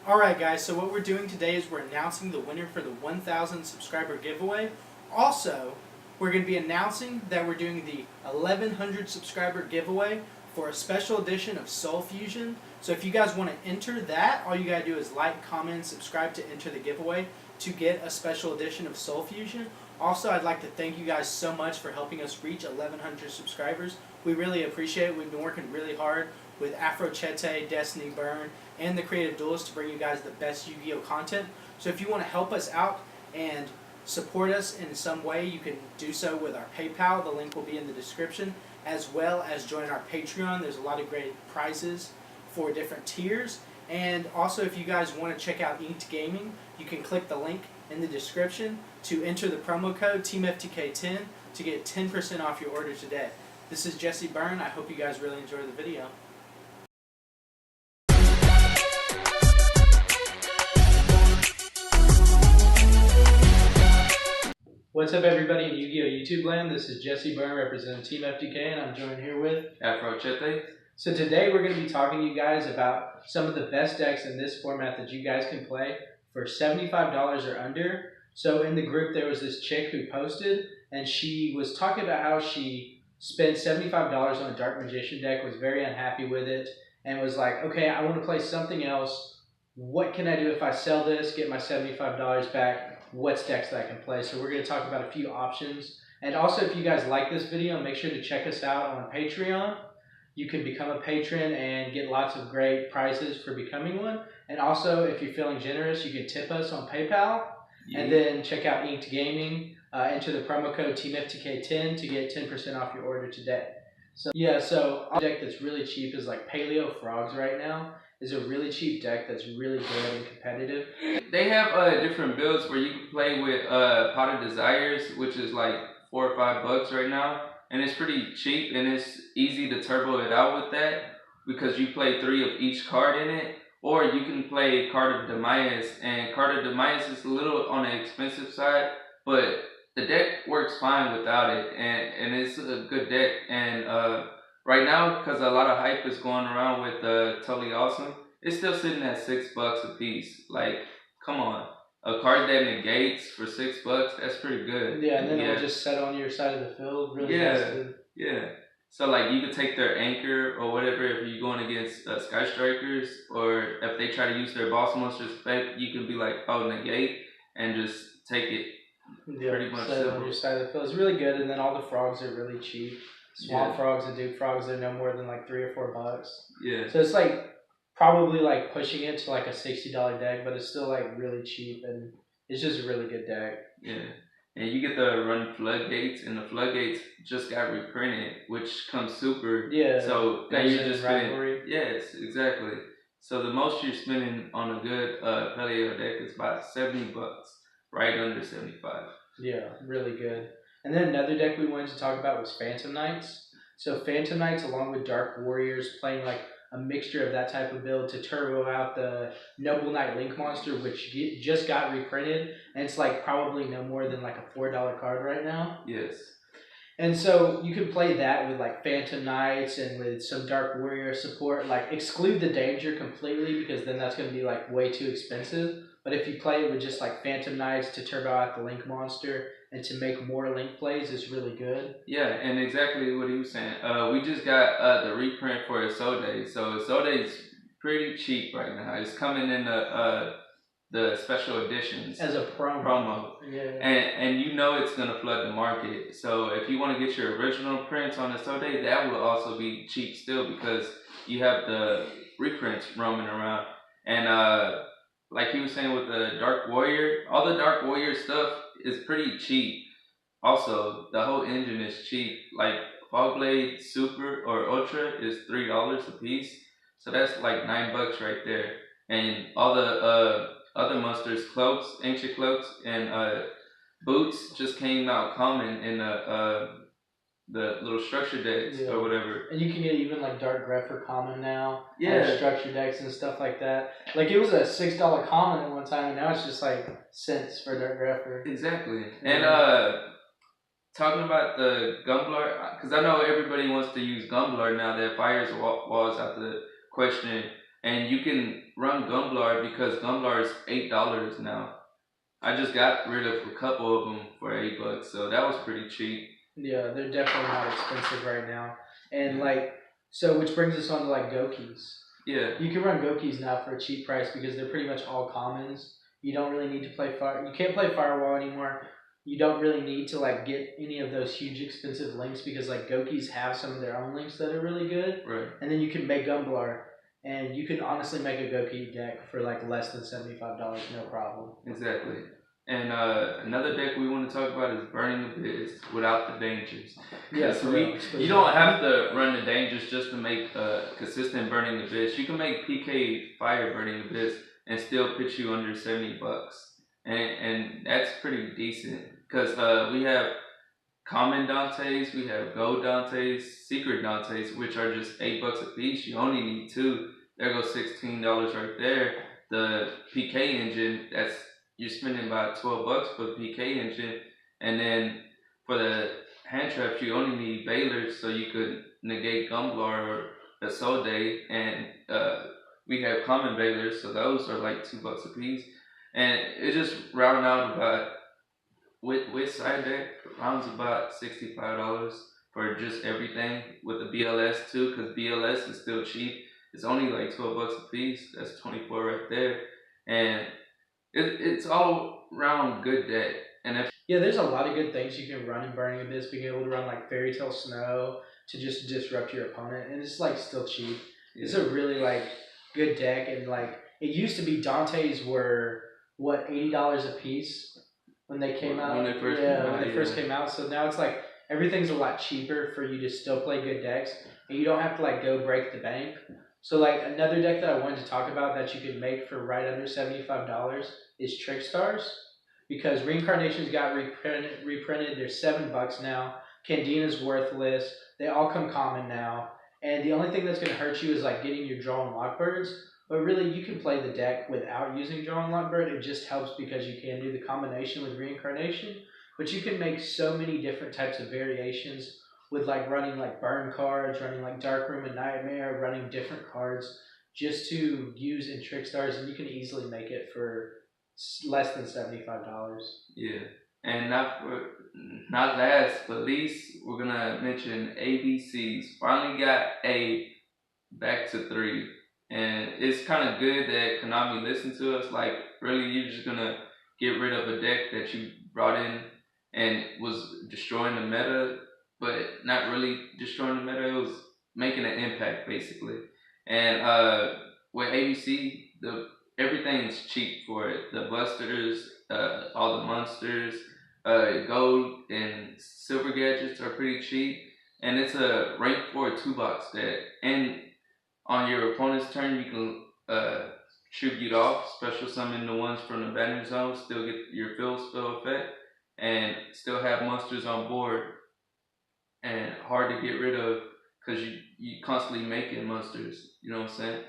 Alright guys, so what we're doing today is we're announcing the winner for the 1,000 subscriber giveaway. Also, we're going to be announcing that we're doing the 1,100 subscriber giveaway for a special edition of Soul Fusion. So if you guys want to enter that, all you got to do is like, comment, and subscribe to enter the giveaway to get a special edition of Soul Fusion. Also, I'd like to thank you guys so much for helping us reach 1,100 subscribers. We really appreciate it. We've been working really hard with Afro Chete, Destiny Burn, and the Creative Duelist to bring you guys the best Yu-Gi-Oh content. So if you want to help us out and support us in some way, you can do so with our PayPal. The link will be in the description, as well as join our Patreon. There's a lot of great prizes for different tiers. And also, if you guys want to check out Inked Gaming, you can click the link in the description to enter the promo code TEAMFTK10 to get 10% off your order today. This is Jesse Byrne. I hope you guys really enjoy the video. What's up, everybody in Yu-Gi-Oh YouTube land? This is Jesse Byrne representing Team FTK, and I'm joined here with Afro Chete. So today we're going to be talking to you guys about some of the best decks in this format that you guys can play for $75 or under. So in the group there was this chick who posted, and she was talking about how she spent $75 on a Dark Magician deck, was very unhappy with it, and was like, okay, I want to play something else. What can I do if I sell this, get my $75 back? What's decks that I can play? So we're going to talk about a few options. And also, if you guys like this video, make sure to check us out on Patreon. You can become a patron and get lots of great prizes for becoming one. And also, if you're feeling generous, you can tip us on PayPal. Yeah. And then check out Inked Gaming. Enter the promo code TEAMFTK10 to get 10% off your order today. So yeah, so a deck that's really cheap is like Paleo Frogs right now. Is a really cheap deck that's really good and competitive. They have different builds where you can play with Pot of Desires, which is like $4 or $5 right now, and it's pretty cheap and it's easy to turbo it out with that because you play 3 of each card in it. Or you can play Card of Demise, and Card of Demise is a little on the expensive side, but the deck works fine without it, and it's a good deck. And right now, because a lot of hype is going around with Totally Awesome, it's still sitting at $6 a piece. Like, come on. A card that negates for $6, that's pretty good. Yeah, and then it'll just set on your side of the field. Really busted. Yeah. So, like, you could take their anchor or whatever if you're going against Sky Strikers, or if they try to use their Boss Monster spec, you can be like, oh, negate, and just take it. Yeah, pretty much set on your side of the field. It's really good, and then all the frogs are really cheap. Swamp frogs and Duke frogs are no more than like $3 or $4. Yeah. So it's like probably like pushing it to like a $60 deck, but it's still like really cheap, and it's just a really good deck. Yeah. And you get the run Floodgates, and the Floodgates just got reprinted, which comes super. Yeah. So now you're just spending. Yes, exactly. So the most you're spending on a good Paleo deck is about $70, right under 75. Yeah, really good. And then another deck we wanted to talk about was Phantom Knights. So Phantom Knights, along with Dark Warriors, playing like a mixture of that type of build to turbo out the Noble Knight Link Monster, which just got reprinted, and it's like probably no more than like a $4 card right now. Yes. And so you can play that with like Phantom Knights and with some Dark Warrior support. Like exclude the Danger completely, because then that's going to be like way too expensive. But if you play it with just like Phantom Knights to turbo out the Link Monster and to make more Link plays, it's really good. Yeah, and exactly what he was saying. We just got the reprint for Isode. So Isode is pretty cheap right now. It's coming in the special editions as a promo. Yeah. And you know it's gonna flood the market. So if you want to get your original prints on Isode, that will also be cheap still, because you have the reprints roaming around. And like he was saying with the Dark Warrior, all the Dark Warrior stuff is pretty cheap. Also, the whole engine is cheap. Like Fogblade Super or Ultra is $3 a piece. So that's like $9 right there. And all the other monsters, cloaks, ancient cloaks, and boots just came out common in the little structure decks or whatever. And you can get even like Dark Grepher common now. Yeah. Structure decks and stuff like that. Like it was a $6 common at one time, and now it's just like cents for Dark Grepher. Exactly. And talking about the Gumbler, because I know everybody wants to use Gumbler now that Fire's Wall is out the question. and you can run Gumblar because Gumblar is $8 now. I just got rid of a couple of them for $8, so that was pretty cheap. Yeah, they're definitely not expensive right now. And like, so which brings us on to like Go keys. Yeah. You can run Go keys now for a cheap price because they're pretty much all commons. You don't really need to play fire. You can't play firewall anymore. You don't really need to like get any of those huge expensive links because like Go keys have some of their own links that are really good. Right. And then you can make Gumblar, and you can honestly make a Go key deck for like less than $75, no problem. Exactly. And another deck we want to talk about is Burning Abyss without the dangers. Yeah, you don't have to run the dangers just to make consistent Burning Abyss. You can make PK Fire Burning Abyss and still pitch you under $70, and that's pretty decent because we have common Dantes, we have gold Dantes, secret Dantes, which are just $8 a piece. You only need 2. There goes $16 right there. The PK engine, you're spending about $12 for the PK engine, and then for the hand traps, you only need Baylor, so you could negate Gumblar or the Soul Day, and we have common Baylor, so those are like $2 a piece, and it just round out about Wishside deck rounds about $65 for just everything with the BLS too, because BLS is still cheap. It's only like $12 a piece. That's 24 right there, and it's all round good deck. And yeah, there's a lot of good things you can run in Burning Abyss. Being able to run like Fairy Tale Snow to just disrupt your opponent, and it's like still cheap. Yeah. It's a really like good deck, and like it used to be Dantes were what $80 a piece when they came out. When they first came out. So now it's like everything's a lot cheaper for you to still play good decks, and you don't have to like go break the bank. So like another deck that I wanted to talk about that you could make for right under $75 is Trick Stars, because Reincarnations got reprinted. They're $7 now. Candina's worthless. They all come common now, and the only thing that's gonna hurt you is like getting your draw and lockbirds. But really, you can play the deck without using draw and lockbird. It just helps because you can do the combination with Reincarnation. But you can make so many different types of variations with like running like burn cards, running like Dark Room and Nightmare, running different cards just to use in Trick Stars, and you can easily make it for less than $75. Yeah, and not last but least, we're gonna mention ABCs. Finally got A back to 3, and it's kind of good that Konami listened to us. Like, really, you're just gonna get rid of a deck that you brought in and was destroying the meta, but not really destroying the meta. It was making an impact basically. And with ABC, everything's cheap for it. The busters, all the monsters, gold and silver gadgets are pretty cheap, and it's a rank 4 2-box deck. And on your opponent's turn, you can tribute off, special summon the ones from the banner zone, still get your field spell effect, and still have monsters on board, and hard to get rid of because you constantly making monsters, you know what I'm saying?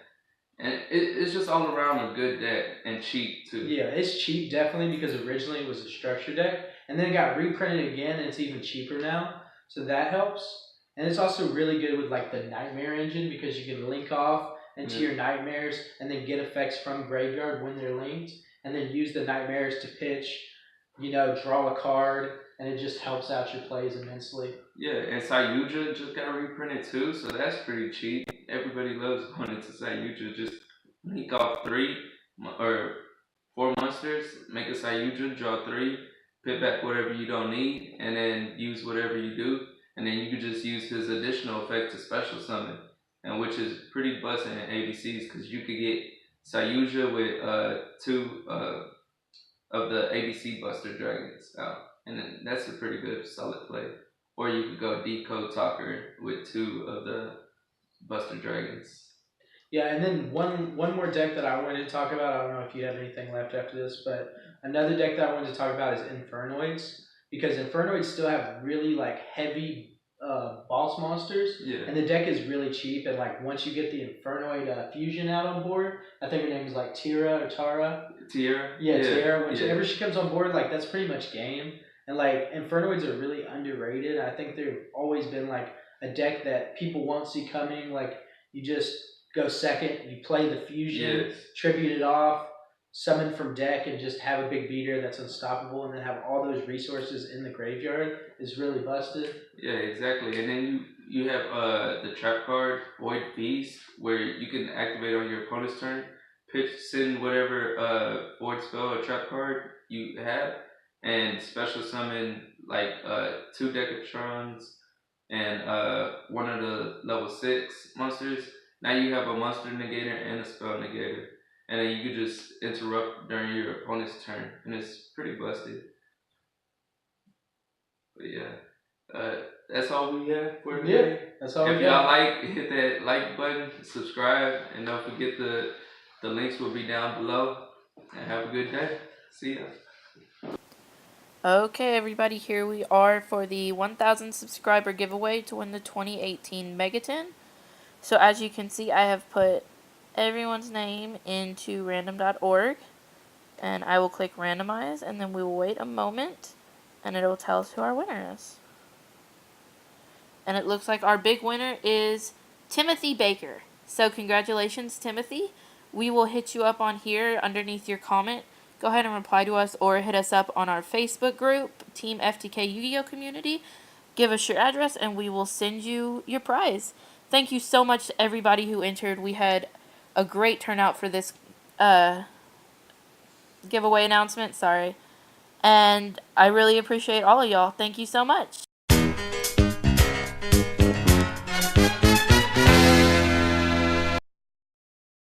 And it's just all around a good deck and cheap too. Yeah, it's cheap definitely because originally it was a structure deck, and then it got reprinted again and it's even cheaper now, so that helps. And it's also really good with like the Nightmare engine because you can link off into your Nightmares and then get effects from Graveyard when they're linked, and then use the Nightmares to pitch, draw a card, and it just helps out your plays immensely. Yeah, and Sayuja just got reprinted too, so that's pretty cheap. Everybody loves going into Sayuja. Just link off 3 or 4 monsters, make a Sayuja, draw 3, put back whatever you don't need, and then use whatever you do, and then you can just use his additional effect to special summon, and which is pretty busting in ABCs because you could get Sayuja with 2 of the ABC Buster Dragons out, and then that's a pretty good solid play. Or you could go Decode Talker with 2 of the Buster Dragons. Yeah, and then one more deck that I wanted to talk about. I don't know if you have anything left after this, but another deck that I wanted to talk about is Infernoids, because Infernoids still have really like heavy boss monsters, and the deck is really cheap. And like once you get the Infernoid fusion out on board, I think her name is like Tira or Tara. Tira. Yeah, Tira. Whenever she comes on board, like that's pretty much game. And like Infernoids are really underrated. I think they've always been like a deck that people won't see coming. Like you just go second. You play the fusion, Yes. tribute it off, summon from deck, and just have a big beater that's unstoppable, and then have all those resources in the graveyard is really busted. Yeah, exactly. And then you have the trap card Void Beast, where you can activate on your opponent's turn, send whatever void spell or trap card you have, and special summon like 2 Decatrons and one of the level 6 monsters. Now you have a monster negator and a spell negator, and then you can just interrupt during your opponent's turn, and it's pretty busted. But yeah, that's all we have for today. That's all If we y'all got. like, hit that like button, subscribe, and don't forget the links will be down below. And have a good day. See ya. Okay, everybody, here we are for the 1,000 subscriber giveaway to win the 2018 Megaton. So as you can see, I have put everyone's name into random.org, and I will click randomize, and then we will wait a moment, and it will tell us who our winner is. And it looks like our big winner is Timothy Baker. So congratulations, Timothy. We will hit you up on here underneath your comment. Go ahead and reply to us or hit us up on our Facebook group, Team FTK YuGiOh Community. Give us your address and we will send you your prize. Thank you so much to everybody who entered. We had a great turnout for this giveaway announcement. Sorry. And I really appreciate all of y'all. Thank you so much.